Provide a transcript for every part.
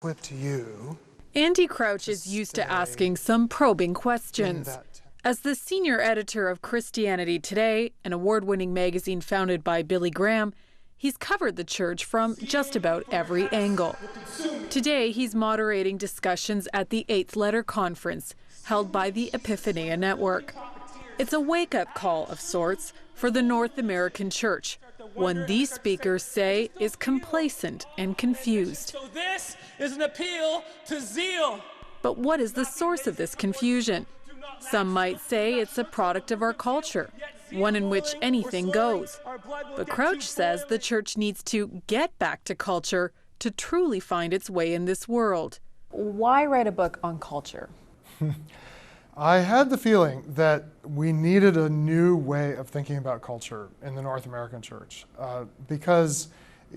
Flip to you. Andy Crouch is used to asking some probing questions. As the senior editor of Christianity Today, an award-winning magazine founded by Billy Graham, he's covered the church from just about every angle. Today, he's moderating discussions at the Eighth Letter Conference, held by the Epiphania Network. It's a wake-up call of sorts for the North American church, one these speakers say is complacent and confused. So this is an appeal to zeal. But what is the source of this confusion? Some might say it's a product of our culture, one in which anything goes. But Crouch says the church needs to get back to culture to truly find its way in this world. Why write a book on culture? I had the feeling that we needed a new way of thinking about culture in the North American church, because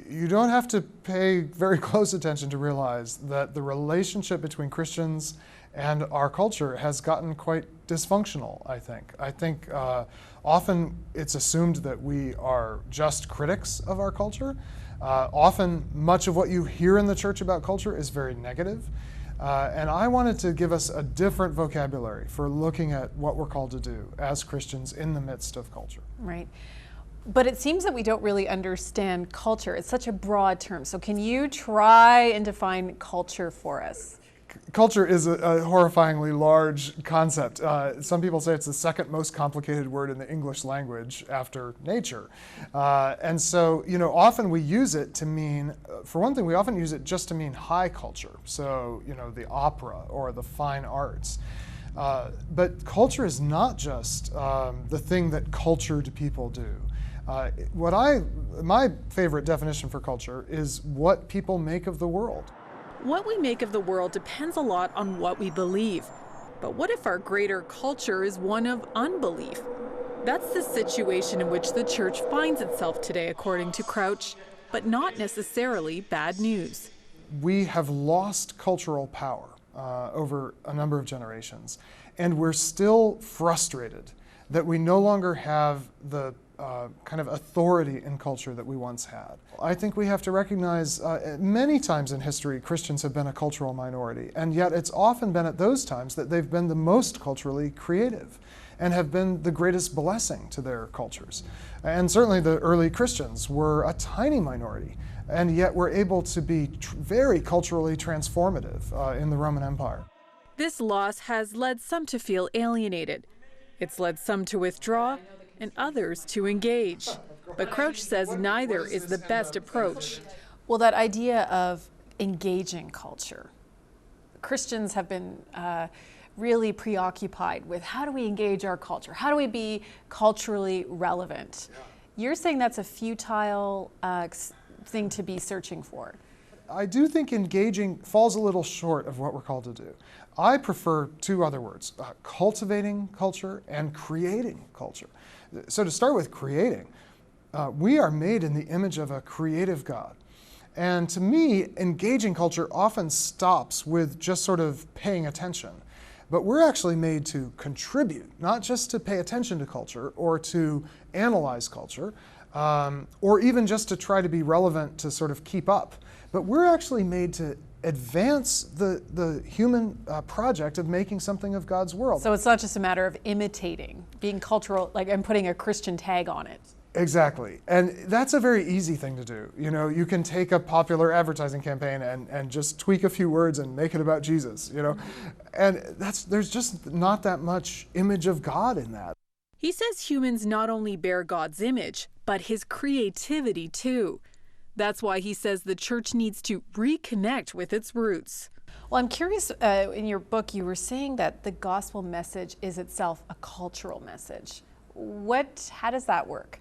you don't have to pay very close attention to realize that the relationship between Christians and our culture has gotten quite dysfunctional, I think. I think often it's assumed that we are just critics of our culture. Often much of what you hear in the church about culture is very negative. And I wanted to give us a different vocabulary for looking at what we're called to do as Christians in the midst of culture. Right. But it seems that we don't really understand culture. It's such a broad term. So can you try and define culture for us? Culture is a horrifyingly large concept. Some people say it's the second most complicated word in the English language after nature. And so, often we use it to mean, for one thing, we often use it just to mean high culture. So, the opera or the fine arts. But culture is not just the thing that cultured people do. My favorite definition for culture is what people make of the world. What we make of the world depends a lot on what we believe. But what if our greater culture is one of unbelief? That's the situation in which the church finds itself today, according to Crouch, but not necessarily bad news. We have lost cultural power over a number of generations, and we're still frustrated that we no longer have the kind of authority in culture that we once had. I think we have to recognize many times in history Christians have been a cultural minority, and yet it's often been at those times that they've been the most culturally creative and have been the greatest blessing to their cultures. And certainly the early Christians were a tiny minority, and yet were able to be very culturally transformative in the Roman Empire. This loss has led some to feel alienated. It's led some to withdraw and others to engage. But Crouch says neither is the best approach. Well, that idea of engaging culture. Christians have been really preoccupied with how do we engage our culture? How do we be culturally relevant? You're saying that's a futile thing to be searching for. I do think engaging falls a little short of what we're called to do. I prefer two other words, cultivating culture and creating culture. So to start with creating, we are made in the image of a creative God. And to me, engaging culture often stops with just sort of paying attention. But we're actually made to contribute, not just to pay attention to culture or to analyze culture, or even just to try to be relevant to sort of keep up. But we're actually made to advance the human project of making something of God's world. So it's not just a matter of imitating, being cultural, and putting a Christian tag on it. Exactly. And that's a very easy thing to do. You can take a popular advertising campaign and just tweak a few words and make it about Jesus, And there's just not that much image of God in that. He says humans not only bear God's image, but his creativity too. That's why he says the church needs to reconnect with its roots. Well, I'm curious, in your book, you were saying that the gospel message is itself a cultural message. How does that work?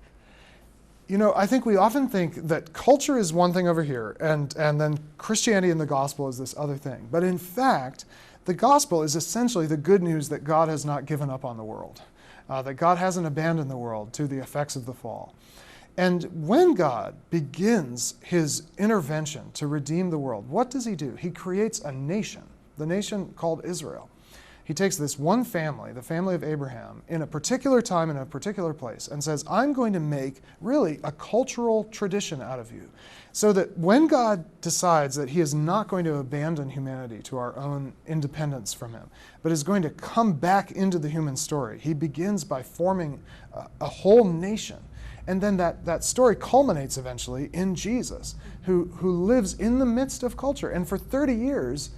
I think we often think that culture is one thing over here, and then Christianity and the gospel is this other thing. But in fact, the gospel is essentially the good news that God has not given up on the world, that God hasn't abandoned the world to the effects of the fall. And when God begins his intervention to redeem the world, what does he do? He creates a nation, the nation called Israel. He takes this one family, the family of Abraham, in a particular time in a particular place, and says, I'm going to make really a cultural tradition out of you. So that when God decides that he is not going to abandon humanity to our own independence from him, but is going to come back into the human story, he begins by forming a whole nation. And then that story culminates eventually in Jesus, who lives in the midst of culture. And for 30 years,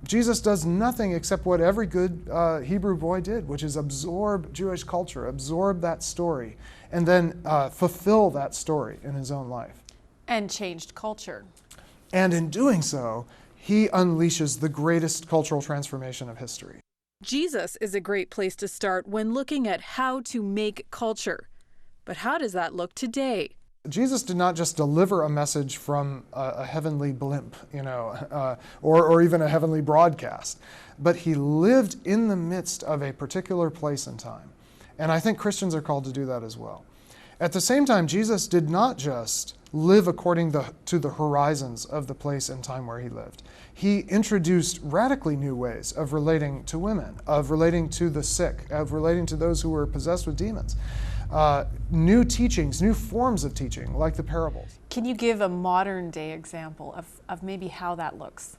Jesus does nothing except what every good Hebrew boy did, which is absorb Jewish culture, absorb that story, and then fulfill that story in his own life. And changed culture. And in doing so, he unleashes the greatest cultural transformation of history. Jesus is a great place to start when looking at how to make culture. But how does that look today? Jesus did not just deliver a message from a heavenly blimp, or even a heavenly broadcast, but he lived in the midst of a particular place and time. And I think Christians are called to do that as well. At the same time, Jesus did not just live according to the horizons of the place and time where he lived. He introduced radically new ways of relating to women, of relating to the sick, of relating to those who were possessed with demons. New teachings, new forms of teaching, like the parables. Can you give a modern day example of maybe how that looks?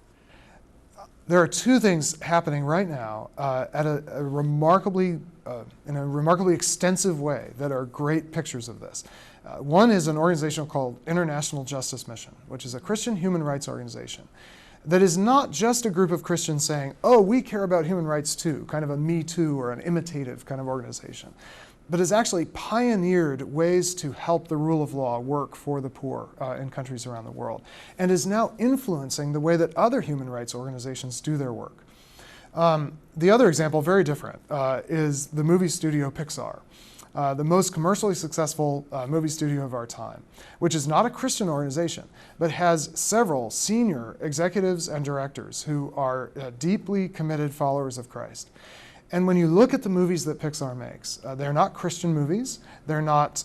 There are two things happening right now at in a remarkably extensive way that are great pictures of this. One is an organization called International Justice Mission, which is a Christian human rights organization that is not just a group of Christians saying, oh, we care about human rights too, kind of a Me Too or an imitative kind of organization, but has actually pioneered ways to help the rule of law work for the poor in countries around the world, and is now influencing the way that other human rights organizations do their work. The other example, very different, is the movie studio Pixar, the most commercially successful movie studio of our time, which is not a Christian organization, but has several senior executives and directors who are deeply committed followers of Christ. And when you look at the movies that Pixar makes, they're not Christian movies. They're not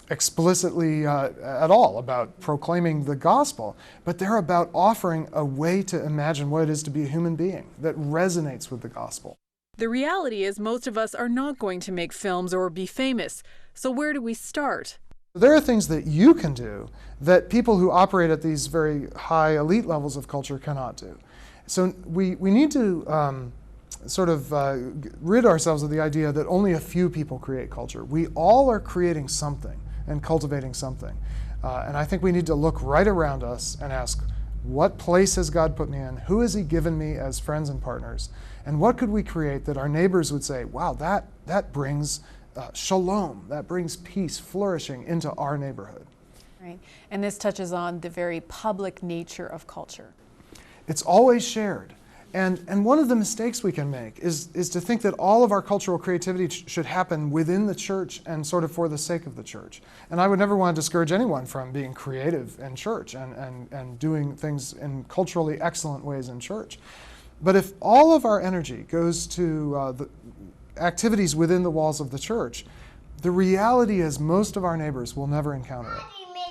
explicitly at all about proclaiming the gospel, but they're about offering a way to imagine what it is to be a human being that resonates with the gospel. The reality is most of us are not going to make films or be famous. So where do we start? There are things that you can do that people who operate at these very high elite levels of culture cannot do. So we need to rid ourselves of the idea that only a few people create culture. We all are creating something and cultivating something. And I think we need to look right around us and ask, what place has God put me in? Who has he given me as friends and partners? And what could we create that our neighbors would say, wow, that brings shalom, that brings peace, flourishing into our neighborhood. Right. And this touches on the very public nature of culture. It's always shared. And one of the mistakes we can make is to think that all of our cultural creativity should happen within the church and sort of for the sake of the church. And I would never want to discourage anyone from being creative in church and doing things in culturally excellent ways in church. But if all of our energy goes to the activities within the walls of the church, the reality is most of our neighbors will never encounter it.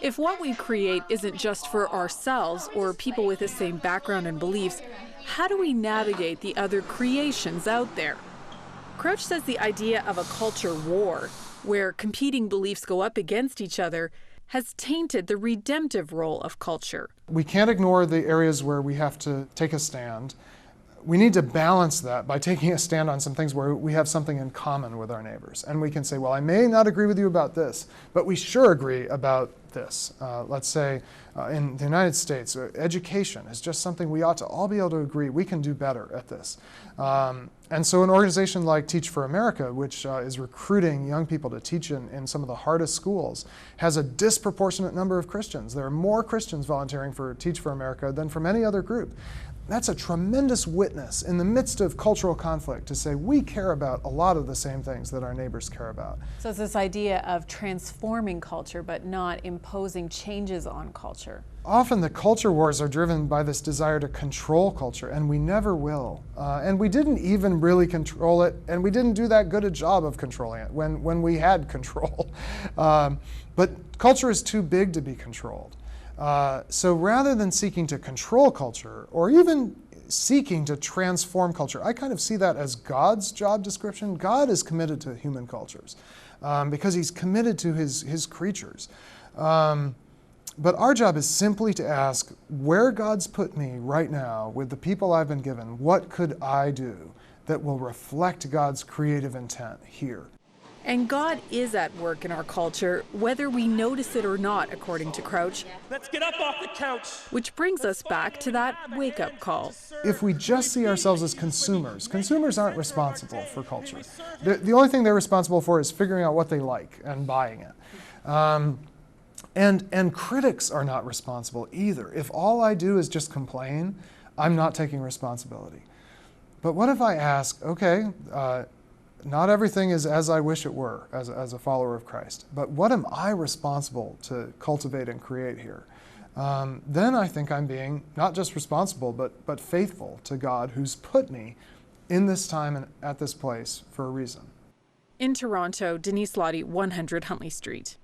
If what we create isn't just for ourselves or people with the same background and beliefs, how do we navigate the other creations out there? Crouch says the idea of a culture war, where competing beliefs go up against each other, has tainted the redemptive role of culture. We can't ignore the areas where we have to take a stand. We need to balance that by taking a stand on some things where we have something in common with our neighbors. And we can say, well, I may not agree with you about this, but we sure agree about this. Let's say in the United States, education is just something we ought to all be able to agree we can do better at this. And so an organization like Teach for America, which is recruiting young people to teach in some of the hardest schools, has a disproportionate number of Christians. There are more Christians volunteering for Teach for America than from any other group. That's a tremendous witness in the midst of cultural conflict to say we care about a lot of the same things that our neighbors care about. So it's this idea of transforming culture but not imposing changes on culture. Often the culture wars are driven by this desire to control culture, and we never will. And we didn't even really control it, and we didn't do that good a job of controlling it when we had control. But culture is too big to be controlled. So rather than seeking to control culture or even seeking to transform culture, I kind of see that as God's job description. God is committed to human cultures because he's committed to his creatures. But our job is simply to ask, where God's put me right now with the people I've been given, what could I do that will reflect God's creative intent here? And God is at work in our culture, whether we notice it or not, according to Crouch. Let's get up off the couch. Which brings us back to that wake-up call. If we just see ourselves as consumers, consumers aren't responsible for culture. The only thing they're responsible for is figuring out what they like and buying it. And critics are not responsible either. If all I do is just complain, I'm not taking responsibility. But what if I ask, okay, not everything is as I wish it were as a follower of Christ, but what am I responsible to cultivate and create here? Then I think I'm being not just responsible, but faithful to God who's put me in this time and at this place for a reason. In Toronto, Denise Lottie, 100 Huntley Street.